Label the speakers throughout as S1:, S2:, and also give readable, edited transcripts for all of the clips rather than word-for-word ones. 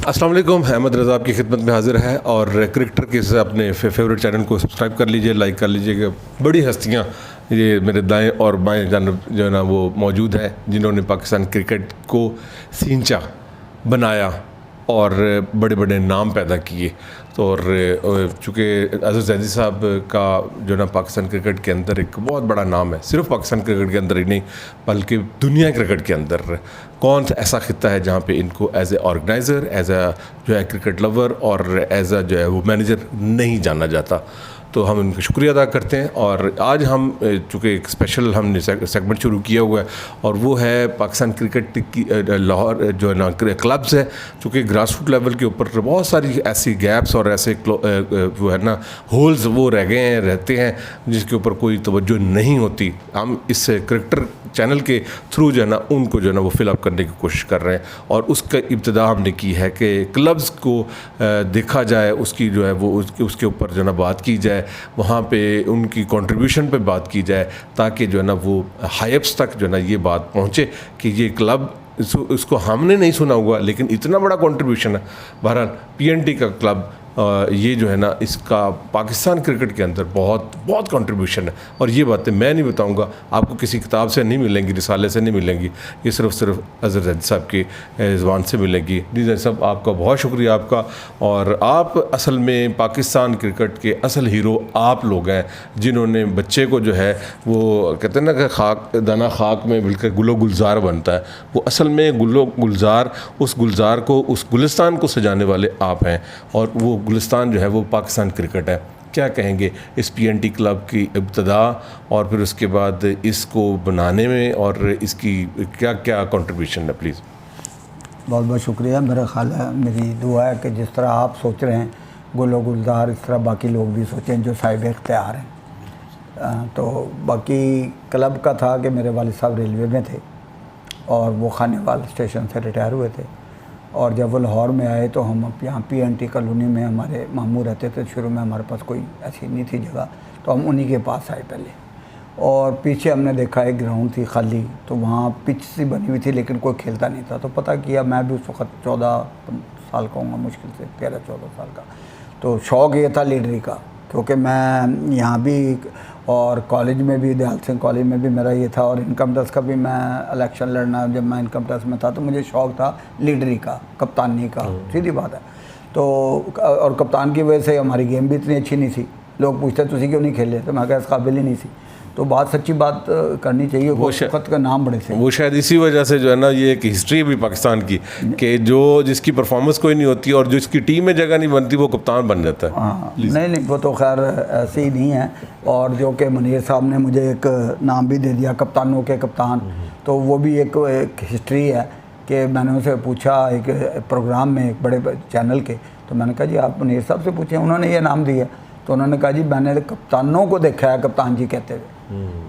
S1: अस्सलाम वालेकुम, अहमद रज़ा आपकी खिदमत में हाजिर है। और क्रिकेटर के अपने फेवरेट चैनल को सब्सक्राइब कर लीजिए, लाइक कर लीजिए। बड़ी हस्तियाँ ये मेरे दाएं और बाएं जानब जो है ना वो मौजूद हैं, जिन्होंने पाकिस्तान क्रिकेट को सींचा, बनाया और बड़े बड़े नाम पैदा किए। तो और चूँकि अज़हर ज़ैदी साहब का जो ना पाकिस्तान क्रिकेट के अंदर एक बहुत बड़ा नाम है, सिर्फ पाकिस्तान क्रिकेट के अंदर ही नहीं बल्कि दुनिया क्रिकेट के अंदर। कौन सा ऐसा खिता है जहाँ पे इनको as a organiser, as a जो है क्रिकेट लवर और एज अ जो है वो मैनेजर नहीं जाना जाता। तो हम उनका शुक्रिया अदा करते हैं। और आज हम चूँकि एक स्पेशल हमने सेगमेंट शुरू किया हुआ है और वो है पाकिस्तान क्रिकेट की लाहौर जो है ना क्लब्स है। चूँकि ग्रास रूट लेवल के ऊपर बहुत सारी ऐसी गैप्स और ऐसे वो है ना होल्स वो रह गए हैं, रहते हैं, जिसके ऊपर कोई तवज्जो नहीं होती। हम इस क्रिकेटर चैनल के थ्रू जो है ना उनको जो है ना वो फिलअप करने की कोशिश कर रहे हैं। और उसका इब्तिदा हमने की है कि क्लब्स को देखा जाए, उसकी जो है वो उसके ऊपर जो है ना बात की जाए, वहाँ पे उनकी कंट्रीब्यूशन पे बात की जाए, ताकि जो है ना वो हाइप्स तक जो है ना ये बात पहुँचे कि ये क्लब इसको हमने नहीं सुना हुआ लेकिन इतना बड़ा कंट्रीब्यूशन है। बहरहाल पीएनटी का क्लब ये जो है ना इसका पाकिस्तान क्रिकेट के अंदर बहुत बहुत कंट्रीब्यूशन है। और ये बातें मैं नहीं बताऊंगा, आपको किसी किताब से नहीं मिलेंगी, रिसाले से नहीं मिलेंगी, ये सिर्फ अज़हर ज़ैदी साहब की ज़ुबान से मिलेंगी। जी साहब, आपका बहुत शुक्रिया आपका। और आप असल में पाकिस्तान क्रिकेट के असल हीरो आप लोग हैं, जिन्होंने बच्चे को जो है वो कहते हैं ना कि खाक दाना खाक में मिलकर गुलो गुलजार बनता है, वो असल में गुलो गुलजार उस गुलजार को, उस गुलिस्तान को सजाने वाले आप हैं। और वो गुलिस्तान जो है वो पाकिस्तान क्रिकेट है। क्या कहेंगे इस पीएनटी क्लब की इब्तिदा और फिर उसके बाद इसको बनाने में और इसकी क्या क्या कंट्रीब्यूशन है? प्लीज़।
S2: बहुत बहुत शुक्रिया। मेरा ख्याल है, मेरी दुआ है कि जिस तरह आप सोच रहे हैं गुलो गुलजार, इस तरह बाकी लोग भी सोचें जो साहिब इख्तियार हैं। तो बाकी क्लब का था कि मेरे वालिद साहब रेलवे में थे और वो खानेवाल स्टेशन से रिटायर हुए थे। और जब वो लाहौर में आए तो हम यहाँ पीएनटी कॉलोनी में हमारे मामू रहते थे। शुरू में हमारे पास कोई ऐसी नहीं थी जगह, तो हम उन्हीं के पास आए पहले। और पीछे हमने देखा एक ग्राउंड थी खाली, तो वहाँ पिच सी बनी हुई थी लेकिन कोई खेलता नहीं था। तो पता किया, मैं भी उस वक्त 14 साल का हूँगा, मुश्किल से 13-14 साल का। तो शौक़ ये था लीडरी का, क्योंकि मैं यहाँ भी और कॉलेज में भी, दयाल सिंह कॉलेज में भी मेरा ये था, और इनकम टैक्स का भी मैं इलेक्शन लड़ना, जब मैं इनकम टैक्स में था तो मुझे शौक़ था लीडरी का, कप्तानी का। सीधी बात है। तो और कप्तान की वजह से हमारी गेम भी इतनी अच्छी नहीं थी। लोग पूछते तुझे क्यों नहीं खेले, तो मैं कहा इस काबिल ही नहीं थी। तो बात सच्ची बात करनी चाहिए। वो वक्त का नाम बड़े से, वो
S1: शायद इसी वजह से जो है ना ये एक हिस्ट्री भी पाकिस्तान की कि जो जिसकी परफॉर्मेंस कोई नहीं होती और जिसकी टीम में जगह नहीं बनती वो कप्तान बन जाता है।
S2: हाँ, नहीं वो तो खैर ऐसे ही नहीं है। और जो कि मुनीर साहब ने मुझे एक नाम भी दे दिया, कप्तानों के कप्तान, तो वो भी एक हिस्ट्री है कि मैंने उनसे पूछा एक प्रोग्राम में, एक बड़े चैनल के, तो मैंने कहा जी आप मुनीर साहब से पूछें, उन्होंने ये नाम दिया। तो उन्होंने कहा जी मैंने कप्तानों को देखा है कप्तान जी कहते हुए,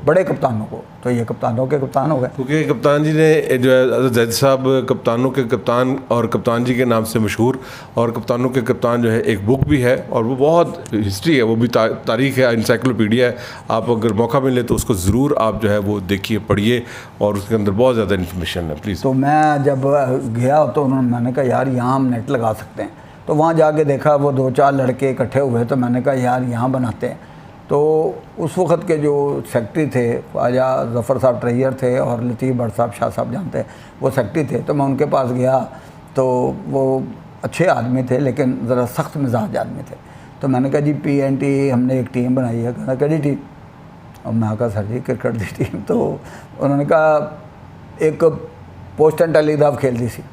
S2: बड़े कप्तानों को, तो ये कप्तानों के कप्तान हो गए।
S1: क्योंकि कप्तान जी ने जो है अज़हर ज़ैदी साहब कप्तानों के कप्तान और कप्तान जी के नाम से मशहूर, और कप्तानों के कप्तान जो है एक बुक भी है और वो बहुत हिस्ट्री है, वो भी तारीख़ है, इंसाइक्लोपीडिया है। आप अगर मौका मिले तो उसको ज़रूर आप जो है वो देखिए, पढ़िए, और उसके अंदर बहुत ज़्यादा इन्फॉर्मेशन है। प्लीज़।
S2: तो मैं जब गया तो मैंने कहा यार यहाँ हम नेट लगा सकते हैं। तो वहाँ जाके देखा वो 2-4 लड़के इकट्ठे हुए, तो मैंने कहा यार यहाँ बनाते हैं। तो उस वक़्त के जो सेक्रेटरी थे, ख्वाजा ज़फ़र साहब ट्रेजर थे और लतीफ़ भट्ट साहब, शाह साहब जानते हैं, वो सेक्रेटरी थे। तो मैं उनके पास गया, तो वो अच्छे आदमी थे लेकिन ज़रा सख्त मिजाज आदमी थे। तो मैंने कहा जी पीएनटी हमने एक टीम बनाई है। कहना कड़ी टीम? और मैं कहा सर जी क्रिकेट की टीम। तो उन्होंने कहा एक पोस्ट एंड टेलीग्राफ खेलती सी,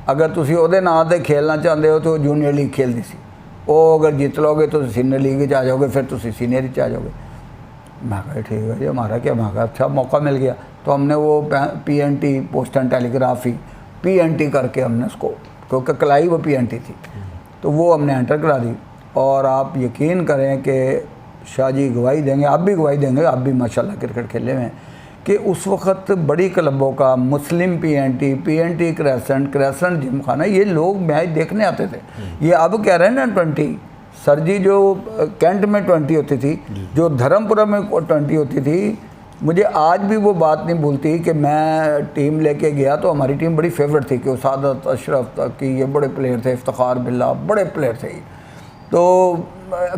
S2: अगर तुम ਉਹਦੇ ਨਾਂ ਤੇ खेलना चाहते हो तो जूनियर लीग खेलती सी, वो अगर जीत लोगे तो सीनियर लीग आ जाओगे, फिर तुम सीनियर आ जाओगे। मैं कहा ठीक है जी, हमारा क्या। मैं कहा अच्छा मौका मिल गया। तो हमने वो PNT post and telegraph he PNT करके हमने उसको, क्योंकि कलाई वो पीएनटी थी, तो वो हमने एंटर करा दी। और आप यकीन करें कि शाह जी गवाही देंगे, आप भी गवाही देंगे, आप भी माशाल्लाह क्रिकेट खेले में, कि उस वक्त बड़ी क्लबों का मुस्लिम पीएनटी क्रेसेंट जिमखाना, ये लोग मैच देखने आते थे। ये अब कह रहे हैं ना 20, सर जी जो कैंट में 20 होती थी, जो धर्मपुरा में 20 होती थी, मुझे आज भी वो बात नहीं भूलती कि मैं टीम लेके गया तो हमारी टीम बड़ी फेवरेट थी कि वो सादत अशरफ तक कि ये बड़े प्लेयर थे, इफ्तिखार बिल्ला बड़े प्लेयर थे। तो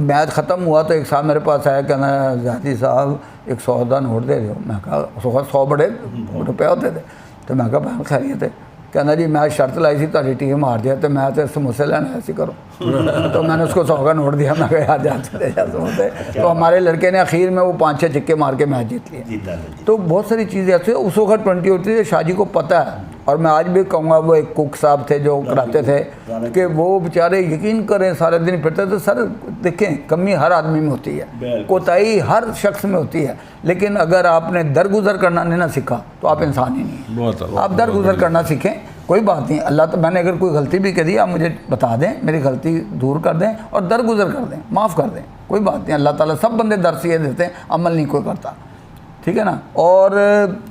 S2: मैच ख़त्म हुआ तो एक साहब मेरे पास आया, कहना ज़ाती साहब एक 100 का नोट दे दो। मैं कहा 100 बड़े रुपये होते थे। तो मैं कहा बहन खैरियत है। कहना जी मैं शर्त लाई थी तारी टीम हार जाए तो मैं तो समोसे लेना ऐसी करूँ। तो मैंने उसको 100 का नोट दिया। मैं कहा यार जाते ले जा समोसे। तो हमारे लड़के ने आखिर में वो 5-6 चिक्के मार के मैच जीत लिया। तो बहुत सारी चीज़ें ऐसे उस वक्त 20 होती थी, शाहजी को पता है। और मैं आज भी कहूँगा वो एक कुक साहब थे जो कराते थे कि वो बेचारे यकीन करें सारे दिन फिरते थे। सर देखें कमी हर आदमी में होती है, कोताही हर शख्स में होती है, लेकिन अगर आपने दरगुजर करना नहीं ना सीखा तो आप इंसान ही नहीं है। आप दरगुजर करना सीखें, कोई बात नहीं। अल्लाह तो मैंने अगर कोई गलती भी करी आप मुझे बता दें, मेरी गलती दूर कर दें और दरगुजर कर दें, माफ़ कर दें, कोई बात नहीं। अल्लाह ताला सब बंदे दर से देते हैं, अमल नहीं कोई करता, ठीक है ना। और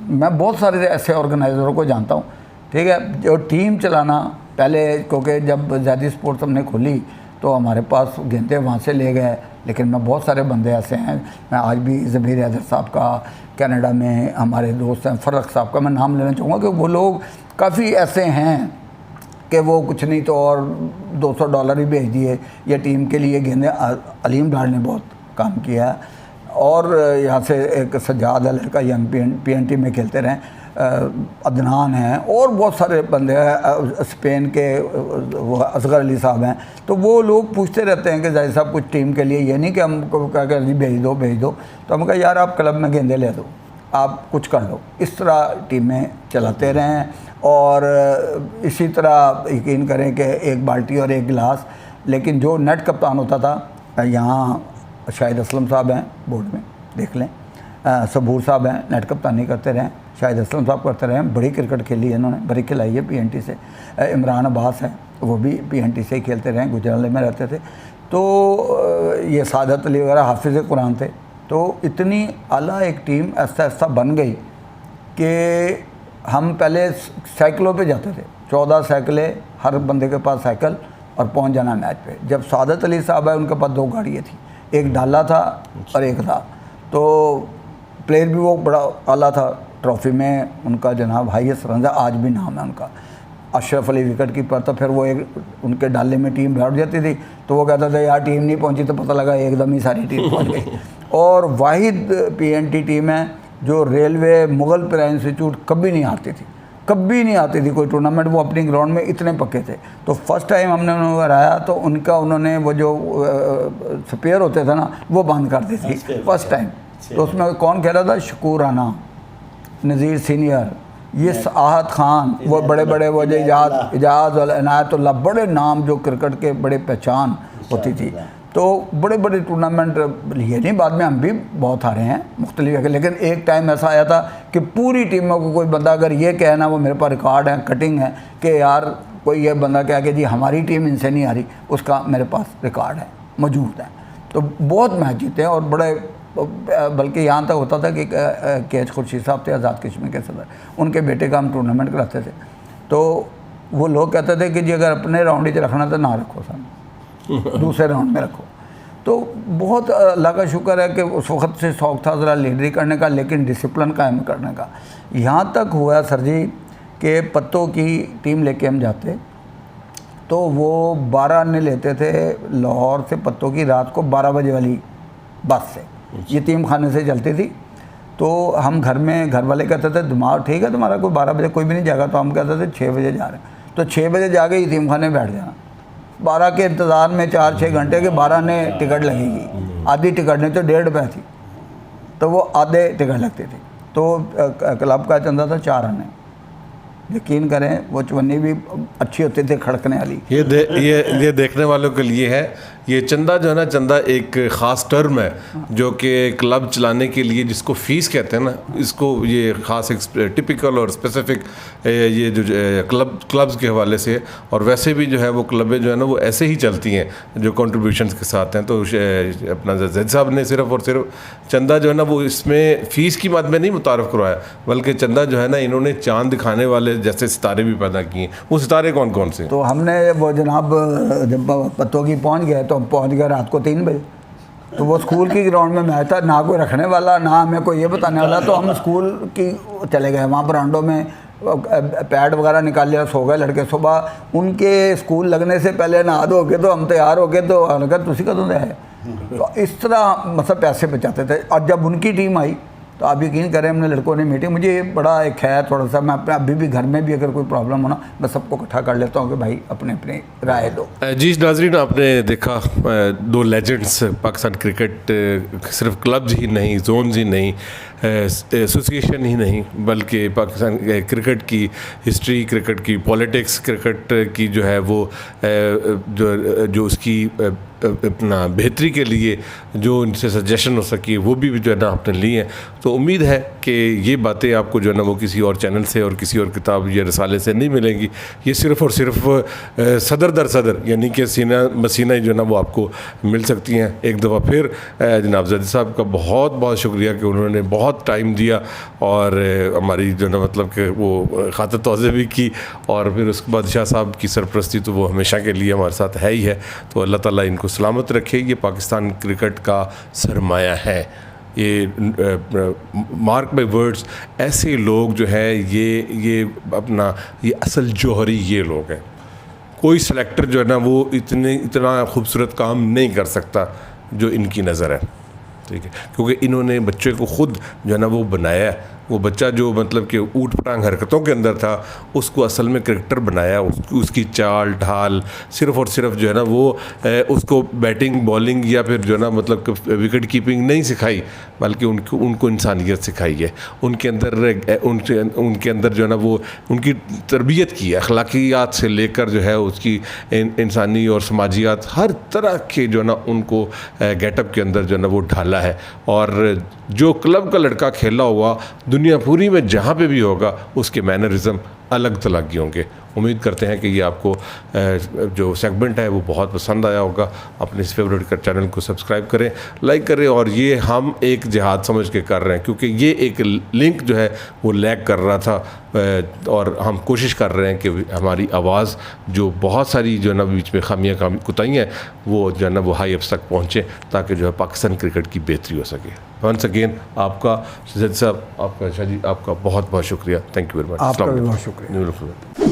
S2: मैं बहुत सारे ऐसे ऑर्गेनाइज़रों को जानता हूँ, ठीक है, जो टीम चलाना पहले, क्योंकि जब ज़्यादा स्पोर्ट्स हमने खोली तो हमारे पास गेंदे वहाँ से ले गए, लेकिन मैं बहुत सारे बंदे ऐसे हैं, मैं आज भी ज़बीर हैदर साहब का, कनाडा में हमारे दोस्त हैं फ़र्रख साहब का मैं नाम लेना चाहूँगा कि वो लोग काफ़ी ऐसे हैं कि वो कुछ नहीं तो और $200 ही भेज दिए या टीम के लिए गेंदे। अलीम डार ने बहुत काम किया और यहाँ से एक सज्जाद लड़का यंग PNT में खेलते रहे, अदनान हैं और बहुत सारे बंदे हैं, स्पेन के वो असगर अली साहब हैं। तो वो लोग पूछते रहते हैं कि जाहिर साहब कुछ टीम के लिए, ये नहीं कि हमको क्या कर जी भेज दो। तो हम कहा यार आप क्लब में गेंदे ले दो, आप कुछ कर लो। इस तरह टीमें चलाते रहें और इसी तरह यकीन करें कि एक बाल्टी और एक गिलास। लेकिन जो नेट कप्तान होता था, यहाँ शाहिद असलम साहब हैं बोर्ड में, देख लें, सबूर साहब हैं नेट कप्तानी करते रहें, शाहिद असलम साहब करते रहे, बड़ी क्रिकेट खेली है इन्होंने, बड़ी खिलाई है PNT से। इमरान अब्बास है वो भी PNT से ही खेलते रहे, गुजरात में रहते थे। तो ये सादत अली वगैरह हाफिज़ कुरान थे। तो इतनी आला एक टीम ऐसा ऐसा बन गई कि हम पहले साइकिलों पे जाते थे, 14 साइकिलें, हर बंदे के पास साइकिल, और पहुंच जाना मैच पे। जब सादत अली साहब है उनके पास 2 गाड़ियाँ थी, एक डाला था और एक था। तो प्लेयर भी वो बड़ा आला था, ट्रॉफ़ी में उनका जनाब हाईएस्ट रन, आज भी नाम है उनका, अशरफ अली विकेट कीपर। तो फिर वो एक उनके डाले में टीम बैठ जाती थी तो वो कहता था यार टीम नहीं पहुंची, तो पता लगा एकदम ही सारी टीम पहुंच गई। और वाहिद PNT टीम है जो रेलवे मुगल प्रेस इंस्टीट्यूट कभी नहीं हारती थी, कभी नहीं आती थी कोई टूर्नामेंट। वो अपनी ग्राउंड में इतने पक्के थे। तो फर्स्ट टाइम हमने उन्हें हराया तो उनका उन्होंने वो जो स्पेयर होते थे ना वो बंद कर दी थी फर्स्ट टाइम। तो उसमें कौन कह रहा था, शकूर राना, नज़ीर सीनियर, ये आहत खान, वो बड़े बड़े वो जो इजाज़ और इनायतुल्लाह, बड़े नाम जो क्रिकेट के बड़े पहचान होती थी। तो बड़े बड़े टूर्नामेंट लिए नहीं, बाद में हम भी बहुत हारे हैं मुख्तलिफ। लेकिन एक टाइम ऐसा आया था कि पूरी टीमों को कोई बंदा अगर ये कहना वो मेरे पास रिकॉर्ड है, कटिंग है, कि यार कोई ये बंदा कह के जी हमारी टीम इनसे नहीं हारी, उसका मेरे पास रिकॉर्ड है, मौजूद है। तो बहुत मैच जीते हैं और बड़े, बल्कि यहाँ तक होता था कि KH खुर्शीद साहब थे आज़ाद कश्मीर के सदर, उनके बेटे का हम टूर्नामेंट कराते थे। तो वो लोग कहते थे कि जी अगर अपने राउंड ही रखना तो ना रखो सर, दूसरे राउंड में रखो। तो बहुत अल्लाह का शुक्र है कि उस वक्त से शौक़ था ज़रा लीडरी करने का, लेकिन डिसिप्लिन कायम करने का। यहाँ तक हुआ सर जी कि पत्तों की टीम लेके हम जाते तो वो 12 आने लेते थे लाहौर से पत्तों की, रात को 12 बजे वाली बस से, यतीम खाने से चलती थी। तो हम घर में, घर वाले कहते थे दिमाग ठीक है तुम्हारा, कोई 12 बजे कोई भी नहीं जाएगा। तो हम कहते थे 6 बजे जा रहे हैं, तो 6 बजे जाके यतीम खाने बैठ जाना। 12 के इंतज़ार में 4-6 घंटे के 12 ने टिकट लगेगी, आधी टिकट नहीं तो 1.5 रुपये थी, तो वो आधे टिकट लगती थी। तो क्लब का चंदा था 4 आने, यकीन करें वो चवन्नी भी अच्छी होती थी खड़कने वाली।
S1: ये देखने वालों के लिए है, ये चंदा जो है ना, चंदा एक ख़ास टर्म है जो कि क्लब चलाने के लिए जिसको फ़ीस कहते हैं ना, इसको ये ख़ास एक टिपिकल और स्पेसिफिक ये जो क्लब्स के हवाले से। और वैसे भी जो है वो क्लबें जो है ना वो ऐसे ही चलती हैं जो कंट्रीब्यूशंस के साथ हैं। तो अपना जैद साहब ने सिर्फ़ और सिर्फ चंदा जो है ना वो इसमें फ़ीस की बात में नहीं मुतारफ़ करवाया, बल्कि चंदा जो है ना इन्होंने चाँद दिखाने वाले जैसे सितारे भी पैदा किए। वो सितारे कौन कौन से?
S2: तो हमने वो जनाब जब पत्तों की पहुँच गए तो हम पहुँच गए रात को 3 बजे, तो वो स्कूल की ग्राउंड में मैच था, ना कोई रखने वाला ना हमें कोई ये बताने वाला, तो हम स्कूल की चले गए। वहाँ बरांडों में पैड वगैरह निकाल लिया, सो गए लड़के। सुबह उनके स्कूल लगने से पहले नहा धो के तो हम तैयार हो गए, तो लगा तुसी कदों है। तो इस तरह मतलब पैसे बचाते थे। और जब उनकी टीम आई तो आप यकीन करें, हमने लड़कों ने मीटिंग, मुझे ये बड़ा एक है थोड़ा सा, मैं अपने अभी भी घर में भी अगर कोई प्रॉब्लम हो ना, मैं सबको इकट्ठा कर लेता हूँ कि भाई अपने अपने राय दो।
S1: जी नाजरीन, आपने देखा दो लेजेंड्स पाकिस्तान क्रिकेट, सिर्फ क्लब्स ही नहीं, जोन्स ही नहीं, एसोसिएशन ही नहीं, बल्कि पाकिस्तान क्रिकेट की हिस्ट्री, क्रिकेट की पॉलिटिक्स, क्रिकेट की जो है वो जो उसकी अपना बेहतरी के लिए जो उनसे सजेशन हो सकी वो भी जो है ना आपने ली हैं। तो उम्मीद है कि ये बातें आपको जो है ना वो किसी और चैनल से और किसी और किताब या रसाले से नहीं मिलेंगी। ये सिर्फ़ और सिर्फ सदर दर सदर यानी कि सीना मसीना जो है ना वो आपको मिल सकती हैं। एक दफ़ा फिर जनाब ज़ैदी साहब का बहुत बहुत शुक्रिया कि उन्होंने बहुत टाइम दिया और हमारी जो ना मतलब कि वो खातिर तोज़े भी की, और फिर उसके बाद शाह साहब की सरपरस्ती तो वो हमेशा के लिए हमारे साथ है ही है। तो अल्लाह ताला इनको सलामत रखे। ये पाकिस्तान क्रिकेट का सरमाया है। ये मार्क बाय वर्ड्स, ऐसे लोग जो है ये अपना ये असल जौहरी ये लोग हैं। कोई सेलेक्टर जो है ना वो इतना खूबसूरत काम नहीं कर सकता जो इनकी नज़र है, ठीक है, क्योंकि इन्होंने बच्चे को खुद जो है ना वो बनाया है। वो बच्चा जो मतलब कि ऊट पटांग हरकतों के अंदर था, उसको असल में क्रिकेटर बनाया। उसकी चाल ढाल सिर्फ़ और सिर्फ जो है ना वो उसको बैटिंग बॉलिंग या फिर जो है ना मतलब विकेट कीपिंग नहीं सिखाई, बल्कि उनको इंसानियत सिखाई है। उनके अंदर जो है ना वो उनकी तरबियत की है, अखलाकियात से लेकर जो है उसकी इंसानी और समाजियात, हर तरह के जो है ना उनको गेटअप के अंदर जो है ना वो ढाला है। और जो क्लब का लड़का खेला हुआ दुनिया पूरी में जहाँ पे भी होगा, उसके मैनरिज्म अलग तरह के होंगे। उम्मीद करते हैं कि ये आपको जो सेगमेंट है वो बहुत पसंद आया होगा। अपने इस फेवरेट चैनल को सब्सक्राइब करें, लाइक करें, और ये हम एक जिहाद समझ के कर रहे हैं, क्योंकि ये एक लिंक जो है वो लैग कर रहा था, और हम कोशिश कर रहे हैं कि हमारी आवाज़ जो बहुत सारी जो है ना बीच में खामियाँ कुताइयाँ हैं वो जो है ना वो हाई अप्स तक पहुँचे, ताकि जो है पाकिस्तान क्रिकेट की बेहतरी हो सके। वंस अगेन आपका ज़ैदी साहब, आपका शाह जी, आपका बहुत बहुत शुक्रिया। Thank you very much.
S2: आपका भी बहुत शुक्रिया।